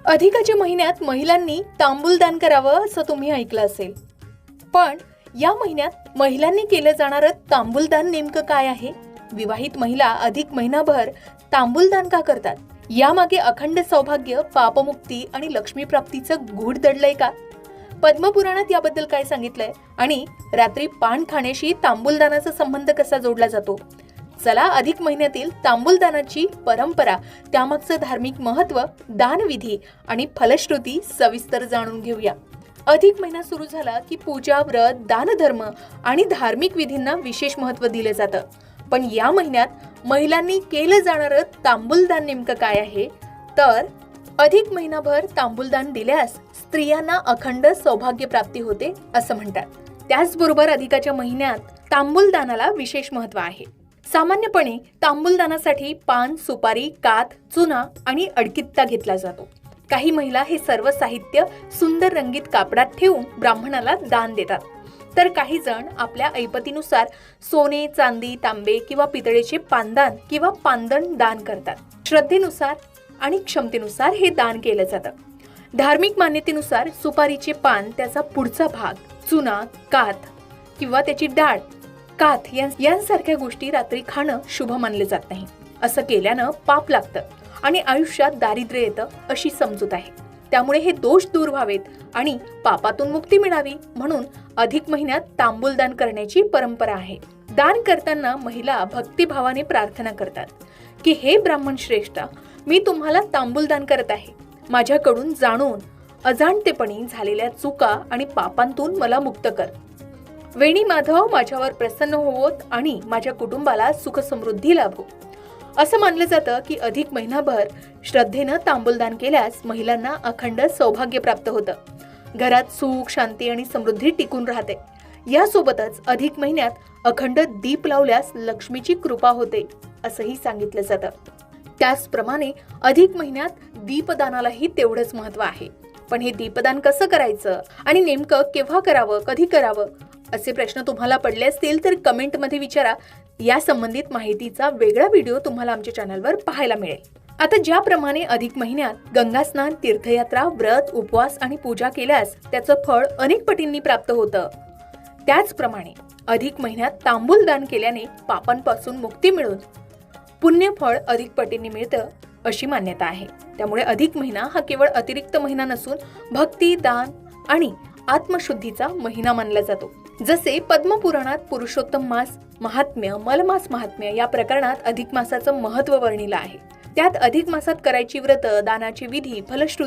अधिकाच्या महिन्यात महिलांनी तांबूल दान करावं असं तुम्ही ऐकलं असेल, पण या महिन्यात महिलांनी केलं जाणारं तांबूल दान नेमकं काय आहे? विवाहित महिला अधिक महिनाभर तांबूल दान का करतात? यामागे अखंड सौभाग्य, पापमुक्ती आणि लक्ष्मी प्राप्तीचं गूढ दडलंय का? पद्मपुराणात याबद्दल काय सांगितलंय आणि रात्री पान खाण्याशी तांबूल दानाचा संबंध कसा जोडला जातो? चला अधिक महिन्यातील तांबूल दानाची परंपरा, त्यामागचं धार्मिक महत्त्व, दानविधी आणि फलश्रुती सविस्तर जाणून घेऊया. अधिक महिना सुरू झाला की पूजा, व्रत, दानधर्म आणि धार्मिक विधींना विशेष महत्त्व दिलं जातं. पण या महिन्यात महिलांनी केलं जाणारं तांबूल दान नेमकं काय आहे? तर अधिक महिनाभर तांबूल दान दिल्यास स्त्रियांना अखंड सौभाग्य प्राप्ती होते असं म्हणतात. त्याचबरोबर अधिकाच्या महिन्यात तांबूल दानाला विशेष महत्त्व आहे. सामान्यपणे तांबूल दानासाठी पान, सुपारी, काथ, चुना आणि अडकित्ता घेतला जातो. काही महिला हे सर्व साहित्य सुंदर रंगीत कापडात ठेवून ब्राह्मणाला दान देतात, तर काही जण आपल्या ऐपतीनुसार सोने, चांदी, तांबे किंवा पितळेचे पानदान किंवा पानदंड दान करतात. श्रद्धेनुसार आणि क्षमतेनुसार हे दान केलं जातं. धार्मिक मान्यतेनुसार सुपारीचे पान, त्याचा पुढचा भाग, चुना, काथ किंवा त्याची डाळ, काथ यांसारख्या गोष्टी रात्री खाणं शुभ मानले जात नाही. असं केल्यानं पाप लागतं आणि आयुष्यात दारिद्र्य येतं अशी समजूत आहे. त्यामुळे हे दोष दूर व्हावेत आणि पापातून मुक्ती मिळावी म्हणून अधिक महिन्यात तांबूल दान करण्याची परंपरा आहे. दान करताना महिला भक्तिभावाने प्रार्थना करतात की हे ब्राह्मण श्रेष्ठा, मी तुम्हाला तांबूल दान करत आहे. माझ्याकडून जाणून अजाणतेपणी झालेल्या चुका आणि पापांतून मला मुक्त कर. वेणी माधव माझ्यावर प्रसन्न होवोत आणि माझ्या कुटुंबाला सुख समृद्धी लाभो. असं मानलं जातं की अधिक महिनाभर श्रद्धेनं तांबूलदान केल्यास महिलांना अखंड सौभाग्य प्राप्त होतं. घरात सुख, शांती आणि समृद्धी टिकून राहते. यासोबतच अधिक महिन्यात अखंड दीप लावल्यास लक्ष्मीची कृपा होते असंही सांगितलं जातं. त्याचप्रमाणे अधिक महिन्यात दीपदानालाही तेवढंच महत्त्व आहे. पण हे दीपदान कसं करायचं आणि नेमकं केव्हा करावं, कधी करावं, असे प्रश्न तुम्हाला पडले असतील तर कमेंटमध्ये विचारा. या संबंधित माहितीचा वेगळा व्हिडिओ तुम्हाला आमच्या चॅनलवर पाहायला मिळेल. आता ज्याप्रमाणे अधिक महिन्यात गंगास्नान, तीर्थयात्रा, व्रत, उपवास आणि पूजा केल्यास त्याचं फळ अनेक पटींनी प्राप्त होतं, त्याचप्रमाणे अधिक महिन्यात तांबूल दान केल्याने पापांपासून मुक्ती मिळून पुण्यफळ अधिक पटींनी मिळतं अशी मान्यता आहे. त्यामुळे अधिक महिना हा केवळ अतिरिक्त महिना नसून भक्ती, दान आणि आत्मशुद्धीचा महिना मानला जातो. जसे पद्मपुराणात पुरुषोत्तम मास महात्म्य, मलमास महात्म्य या प्रकरणात अधिक मासाचं महत्त्व वर्णिलं आहे. त्यात अधिक मासात करायची व्रत, दानाची विधी, फलश्रुती